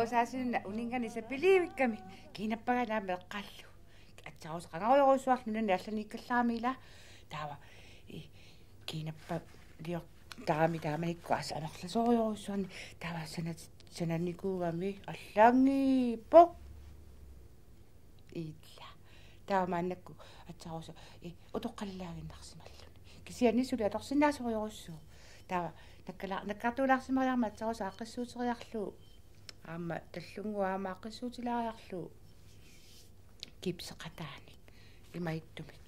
атсаусаасинна унингани сапиливикками кинаппагалаами эққаллу атсаус қангаруйоруссуарлу нуни алланиккалларамила таава кинаппа лиор таами тааманикку асамерласориоруссуарни таава сананикуугами аллаангииппо итла таамааннакку атсаруса утоққаллаагиннарсималлуни кисианнисули аторсинаасориоруссуу таава наккартуулаарсимариарма атсаруса аққиссуутериарлу аама таллунгу аама аққиссуутилаариарлу кипсеқатааник имаиттумик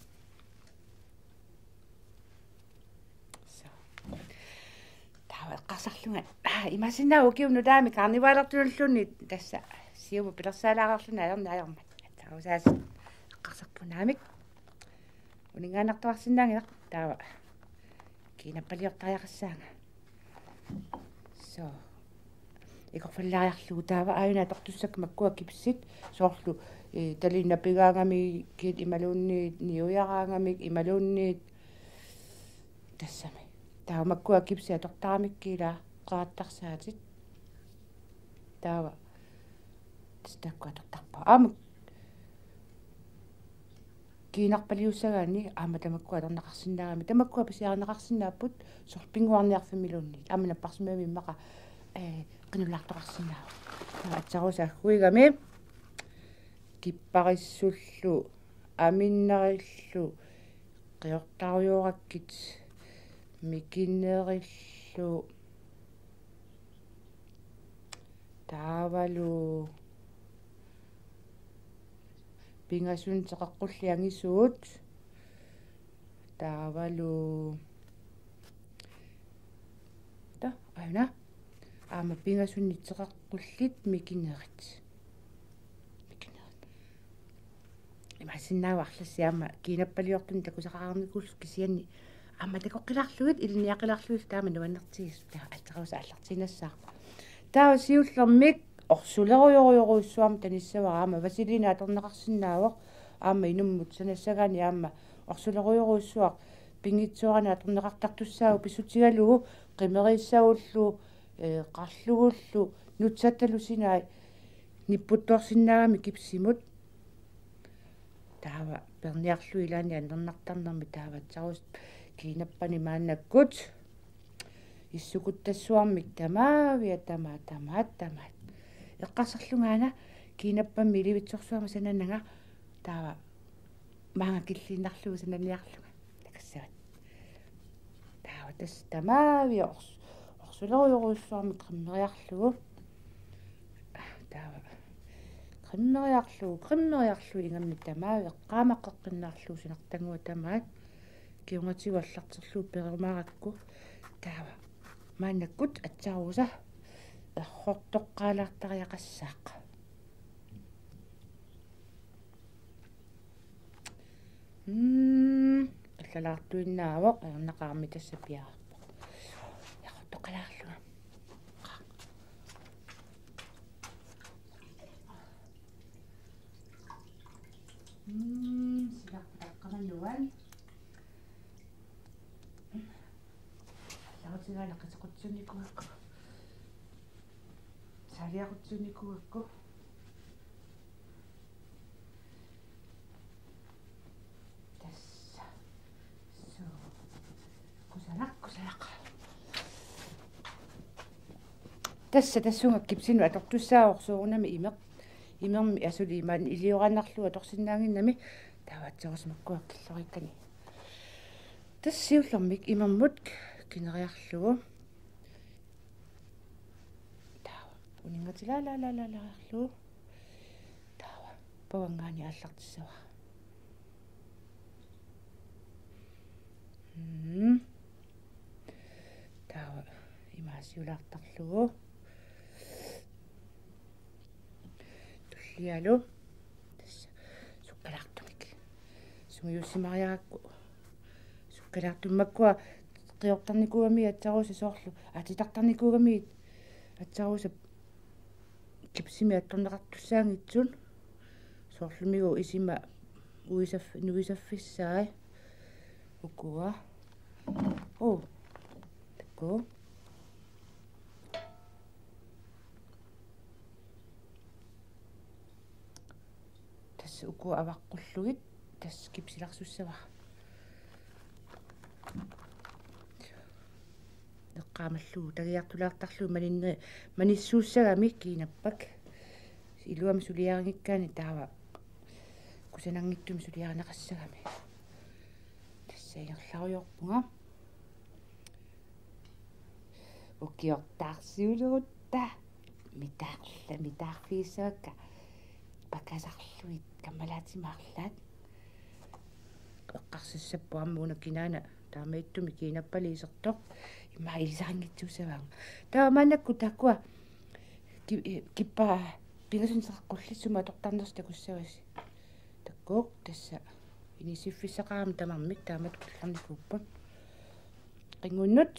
таава эққарсарлунга имасинаа укиуну таами карниваалертуллуни тасса сиума пилерсаалаарарлуна аерна атсарусаас эққарсарпунаамик унингаанартуарсинаангила таава кинаппалиортариақассаanga со икорфаллаариарлугу таава ааюна тортуссак маккуа кипсит соорлу талинна пигаангами кит ималуунниит ниуяраангамик ималуунниит тассами таава маккуа кипсиа тортарамиккила qaаттарсаатит таава тстаккуа тортарпа аама кинарпалиуссагаани аама тамаккуа торнеқарсинаагами тамаккуа писиарнеқарсинааппут сорпингуарниарфамилуунни аама наппарсимами иммақа qinulaartoqarsinaa атсарусааггуигами киппариссуллу аминнериллу қиортаруйораккит микиннериллу таавалу пингасун теқаққуллиангисуут таавалу та айна аама пингасуннитсеқаққуллит микинерит имасиннааварласси аама кинаппалиортун такусақарникуллу кисианни аама такоққиларлугит илниақиларлугит таама нуаннертигис таа атсаруса аллартинассаа таава сиуллермик орсулеруйоруйоруйссуарма таниссавара аама василина аторнеқарсинаавоқ аама инуммут санассагаани аама орсулеруйоруйссуар пингитсуарана аторнеқартартуссаагу писсутигалугу қимериссагуллу qарлугуллу нутсатталусинаа ниппутторсинаагами кипсимут таава перниарлу илаани аннернартарнерми тааватсарус кинаппани мааннаккут иссукуттассуармик тамаавиа тамаат эққарсарлунгаана кинаппамми иливитсорсуама сананага таава маага киллиннарлугу сананиарлуга такассават таава тас тамаавиа орсулеруйоруйссуарми қиммериарлугу таава қиммериарлугу ингамми тамаавиа qaamаққеққиннаарлугу синартангуа тамаат киунгатигу аллартерлуу перимааракку таава маанаккут атсааруса эрхортоққаалаартариақассаақ аллалаартуиннаавоқ ернақарми тассапиаарпо эрхортоққалаарлуга силаққаманнуан лаутигаанаққисеқутсуникуакку салиақутсуникуакку тасса со кусалақ тасса тассунга кипсину атортуссааорсуурнами имерми асули имаан илиораннарлуа торсиннаангиннами тааватсерус маккуаккиллориккани тассиуллермик имермут кинериарлугу таава унингатилаалаалаалаарлугу таава павангаани аллартиссава таава имаасиулаартарлугу туллиалу тасса суккалаартумик сунгиуссимариаракку суккалаартуммаккуа қиортарникугами атсаруса соорлу атитартарникугами атсаруса кипсими атторнеқартуссаангитсун соорлумигу исима нуисаффиссаа укуа такко tässä uku avaqqulluit tässä kipsilarsussava eqqaamallugu tagiartulartarlu manissuussagami kiinappak iluam suliaringikkaani taava kusanangittum suliarinaqassagami tässä inerlarujorpunga ukiortaarsiulurutta mitaarfiissavakka pakasarluit kammalaatimaarlaat eqqarsassappuammuuna kinaana taamaittumi kiinappaliisertoq imma ilisarangitsuusavang taamannakku takkua kippa pingasunseqqulliссума аторtarners takussavasi таккоқ тасса инисиффиссақарами тамармик таамат кулларникууппут қингуннут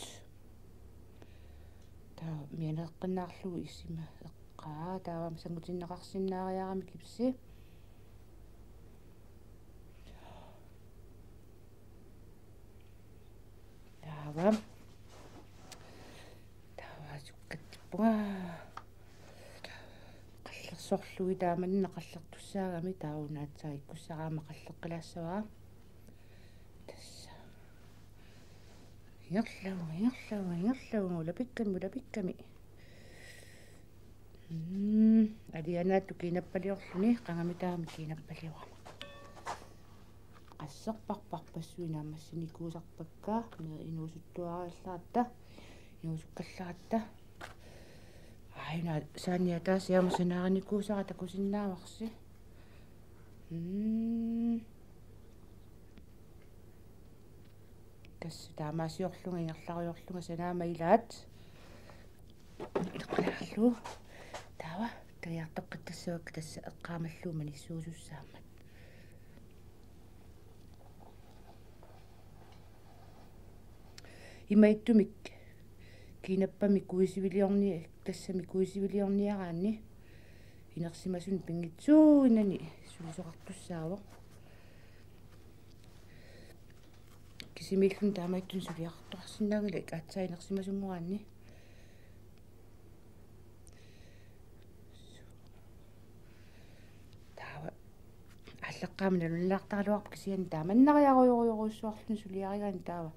таа мианеққиннаарлугу иссима эққаа таавам сангутиннеқарсиннаариарами кипси таавам тааваасуккатпуга қаллерсорлуи тааманна қаллертуссаагами таунаатсаа иккуссараама қаллеққилаассаваа тасса ингерлаву лапикками алианаатту кинаппалиорлуни қангами таами кинаппалиорама qassarparparpassuinaamassinikkuusarpakka inuusuttuarillaarta inuusukkallaarta aina saania taas yaamasanaarinikuusara takusinnaavarsi tässä taamaasiorlunga ingerlariorlunga sanaamailaat ileqqalaarlu taava tagiartoqqattassavakka tassa eqqaamalluuma nissuusussaammat имаиттумик кинаппами куисивилиорни тассами куисивилиорниараанни инерсимасун пингитсууинани сулисоқартуссаавоқ кисимиллун таамаиттун сулиақартоқарсинаагила каатсаа инерсимасунгораанни таава аллеққаамна нуллаартаралуарп кисиан тааманнариаруйоруйоруссуарлун сулиаригаани таава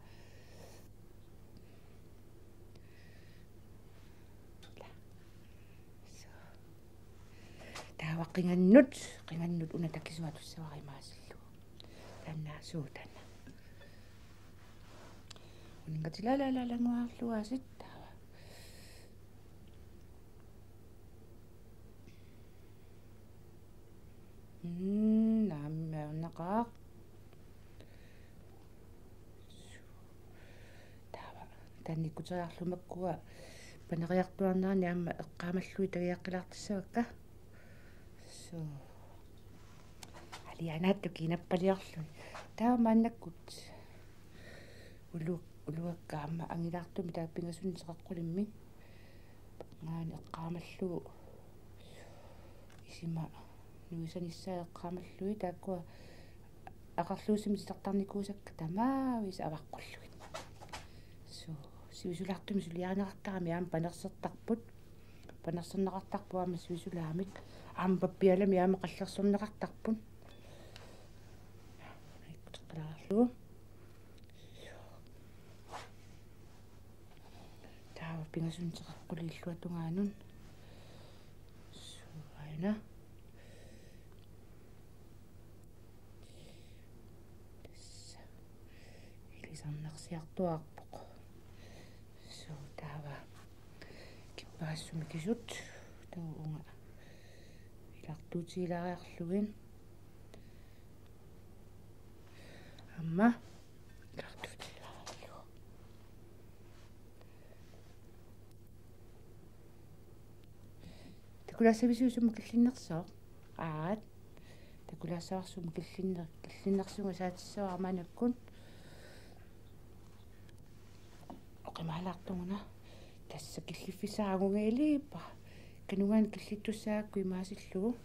qingannut una takisuatussavarimaassillu tannaasuu tanna uningatilalalanguarluasit taava naammaunaqaaq taava tannikkuteriarlumakkua paneriartuarnaani aamma eqqaamallui tagiaqqilaartassavakka so alianaattu kiinappaliorluni taamaannakkut uluakkaamma angilaartumi taapingasunniseqaqqulimmi ngaani eqqaamallugu isima nuisanissaa eqqaamallui taakkua aqarluusimi sitartarnikuusakka tamaavis avaqqulluit so sivisulaartumi suliarinaqartarami aam panersertarput panerserneqartarpuama sivisulaamik ампаппиалами аама қаллерсорнеқартарпун иккутеққалаарлу таава пингасунтеқаққулииллуатунгаанун суайна тасса илисарнерсиартуарпоқ су таава киппаассуми кисут тауунга тартутилариарлугин амма тартутилариарлуг такулассависуусумма киллиннерсоо аат такулаассаварсумма киллиннерсунга саатиссаваарманаккун оқимаалаартугуна тасса киллиффисаагунгаилииппа канунгаан киллиттуссаакку имаасиллугу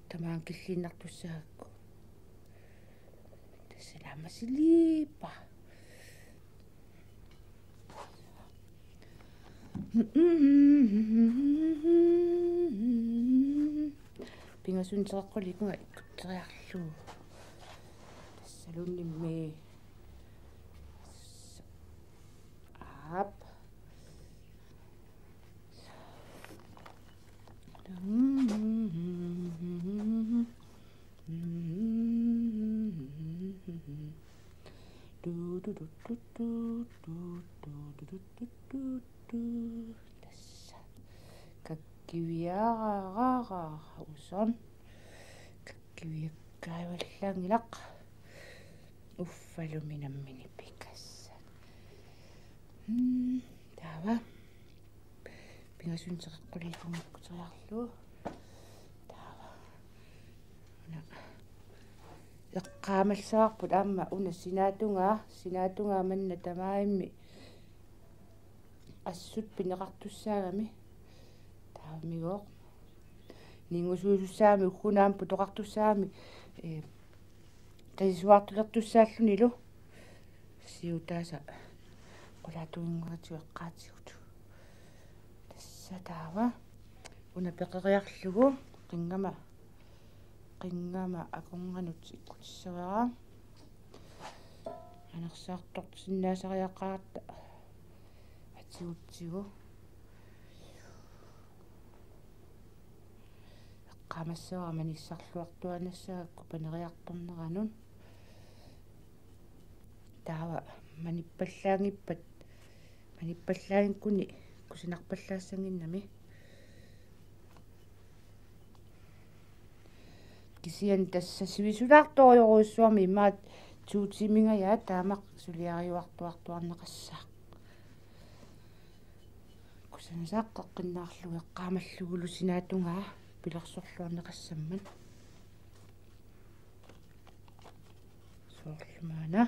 тамаан киллииннартуссаакку тассаламасилииппа Pingasun teqqulikunga ikkuteriarluu. Tassalunimmi up. Tässä kakkiviaraara uson kakkiviakkaivallangilaq uffaluminammini pikassa taava pingasunteqqulikungakkutariarluu taava una eqqaamalsaarput aamma una sinaatungaa manna tamaaimmi assut pineqartussaagami taamigoo ningusuusussaami ukkunaampu toqartussaami tasisuartulertussaallunilu siutaasa qulaatuinngoratu eqqaatigut tassa taava una peqeriarlugu qingama akornganut ikkutissavara anersaartort sinnaasariaqaarta atiutsigu eqqamassavara manissarluartuanassagakku paneriartorneranun taava manippallaaginkuni kusinarpallaassанginnami kisian tassa sivisulartoriorussuarmi immaat tuutimingayaa taamaq suliariuartuartuarneqassaaq kusanasaaqqeqqinnaarlugu eqqaamalluгулу sinaatungaa pilersorluarneqassamman soorlumaana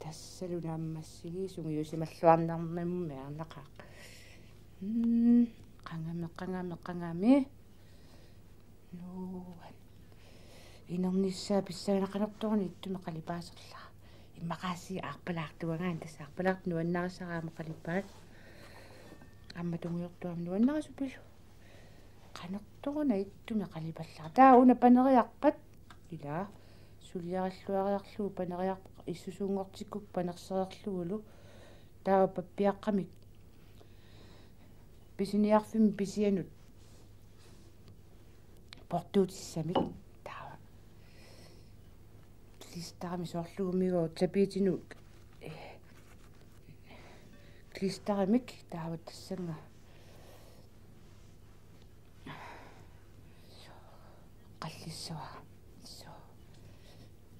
tassalunaammassigi sungiusimalluarnarnammi arnaqaaq qangami nuuan inernissaa pissaanaqanertorni ittumi qalipaaserla иммақаасси аарпалаартуагаан тасса аарпалаарт нуаннарисараама қалиппаат амма тунгиортуам нуаннарисупилу qanерторуна иттуми қалипаллаа таа уна панериарпат илаа сулиариллуариарлуу панериарпа иссусуунгортиккук панерсериарлугулу таа паппиаққамик писиниарфим писианут портуутиссамик таа клистарами соорлугумигоо тапиитинут клистарамик таават тассанга қаллиссуа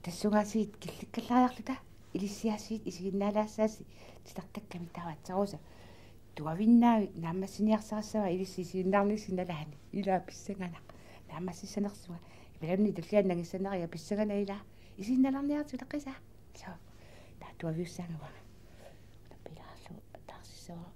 тассунгаасиит килликкаллариарлута илиссиаасиит исигиннаалаассааси титартакками тааватсаруса туавиннаави нааммассиниарсарассава илиссисииннаарнисиналаани илаа писсангана нааммассисанерсуга ипаламни таллианнагиссанерия писсагана илаа исинналарниарту таққиса со таа туавиуссаангава таппилаарлу таарсиссава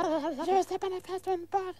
Je sais pas la façon de parler.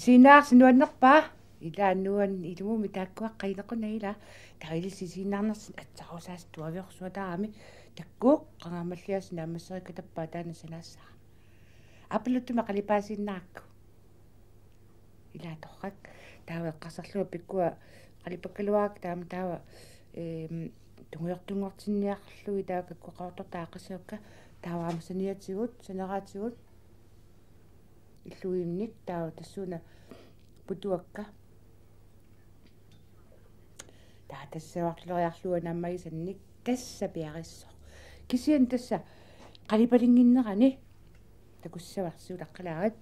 Isiinaarsinuannerpaa ilaanuan ilumumi taakkuaqqainequna ila tarilisi isiinaarnersin atsarusaas tuaviorsuataarami takkuuq qangamalliasina ammasserikatappaa taana salaassara apilutuma qalipaasiinnaakku ilaatorrak taaveqqasarlua pikkua qalipakkaluaak taama taava tungiortunngortinniarlui taakakkuqaortortaaqasiukka taavaamsaniatigut saneraatigut illuimnik taava tassuuna putuakka taa tassavaqloriarluanaammagisannik tassa piarissor kisian tassa qalipalinginnerani takussavaarsiulaqqalaagat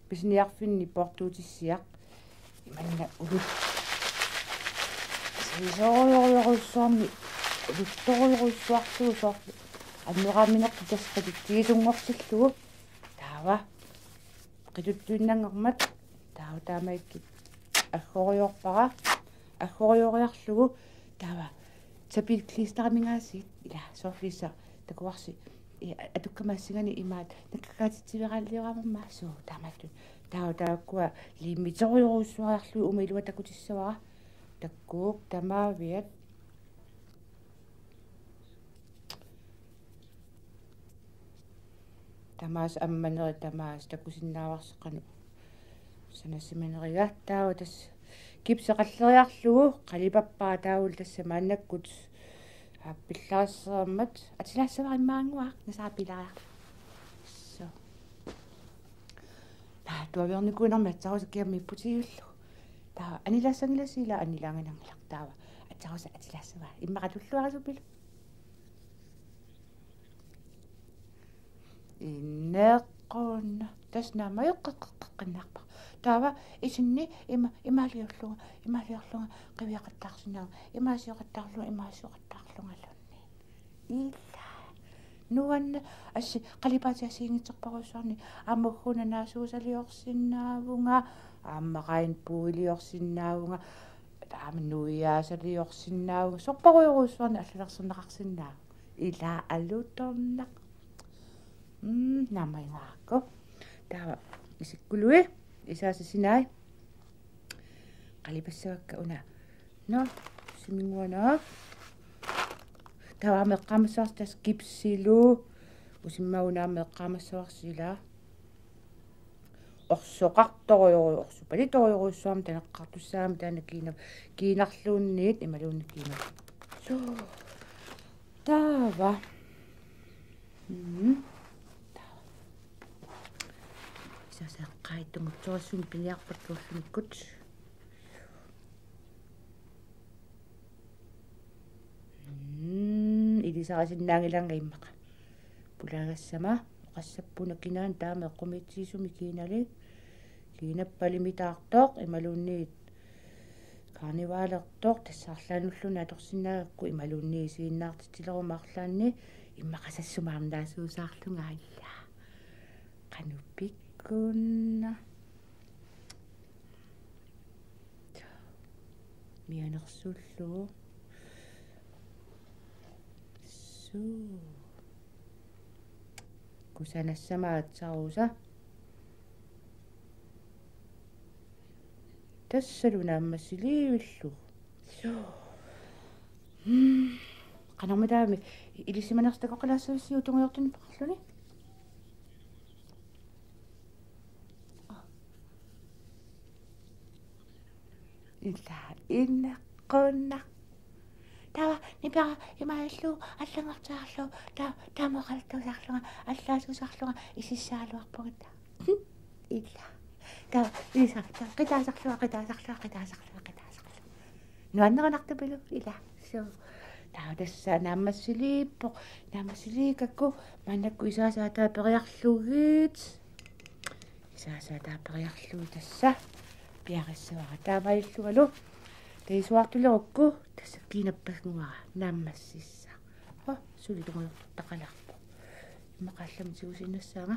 bisniarfinni portuutissiaq imanna ulut sisooriorussuarni uluttoruissuartuusorlu аннерааминеққи тасқалик тигисунгорсиллугу таава qituttuinnangermat taava taamaikki аггориорпара таава сапил клистарамингаасит ила сорфиса такуарси атуккамаассигани имаат наккаатитсиверааллиорамамма суу таамаатту таава тааккуа лиммиториоруссуариарлу умилуа такутиссавара таккуук тамаавиат тамаас амманери тамаас такусиннааварсеқану санассиманеригааттаава тас кипсеқаллериарлугу қалипаппаа таавул тасса мааннаккут аппиллаассераммат атилаассавариммаангуа насаапилариар со туавиорникуинарми атсаруса киамми путиуллу таа анилаассангиласила анилаанганангилартаава атсаруса атилаассава иммақатуллуарисупилу иннеққуунна таснама юққеққеққиннаарпа таава исинни имаалиорлунга қивиақаттаарсинаа имаасиоқаттаарлунгаллунни илла нуанна асси қалипаатиасиингитсерпарусуарни аммаггуна наасуусалиорсиннаавунга ааммақаин пуилиорсиннаавунга таамнуиаасалиорсиннаавунга сорпаруйоруссуарни аллалерсернеқарсиннаа ила алуторнақ намайгаакко таава исиккулуи исаасисинай қалипассавакка уна но симингуана таава меққамассаартас кипсилу усиммаунаамеққамассаварсила орсоқарториору танеққартуссаама таана кинарлуунниит ималуунни кина таава сааққаитунгутсуассуни пилиарпаккууллуниккут илисарасиннаангиланга иммақа пулагассама оқассаппуна кинаан таама эққумитсиисуми кинали кинаппалимитаартоқ ималуунниит карниваалертоқ тассаарлаануллуна аторсинаагакку ималуунни сииннаартитилерумаарлаанни иммақасассумаарнаасуусаарлунга алла кануппик kunna mianersullu suu kusanassamaatsarusa tassalunaammassiliivillu suu qanormataami ilisimanerstaqoqalaassavissiu tungiortuni paqarluni illa inneqqunna tawa nipara imaillu аллангартаарлу таамоқалтусарлунга аллаасусарлунга исиссаалуарпугита illa таа исарта қитаасарлуа нуаннеранартупилу ила суу таа тасса наамассилииппо наамассиликакку маннакку исаасаатаа периарлугиит тасса пиариссавара таамаиллугалу тейсуартулерукку тасса кинаппасгугара нааммассисса сулитунгуйортақаларпу иммақаллами сиусиннассаага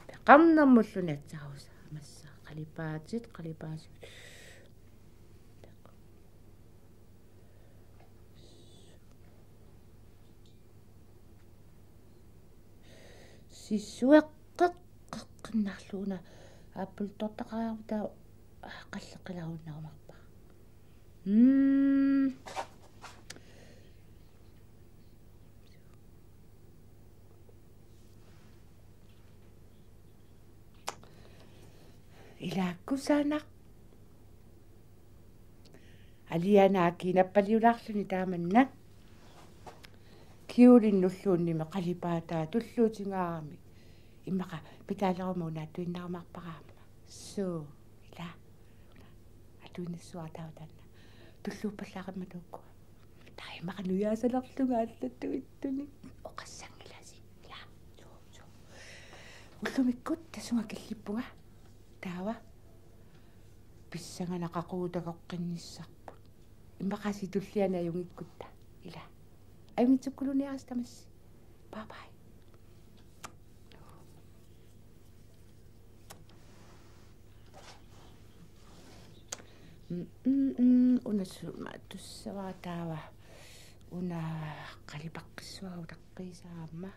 пеқарнэрмуллунатсаруса амасса қалипаасит сиссуэққеққиннарлууна аппул тортақариарта қаллеққиларуннарумарпа илааккусаанақ алианааки наппалиулаарлуни тааманна киулиннуллуунниме қалипаатаа туллуутингаарами иммақа питаалерумуна туиннаармаарпараама суу ила атуиннассуартаутанна туллууппаллааримматуукку таимақа нуяасалерлунга аллаттуиттуни оқассангиласи ила суу уллумиккут тасунга киллиппунга таава писсанганақақуутакоққинниссарпут иммақаси туллиана юнгиккутта ила Ay tsukuluni astamas. Bye bye. Una sumaatussavaa taava una qalipaqqissuagu taqqissaamma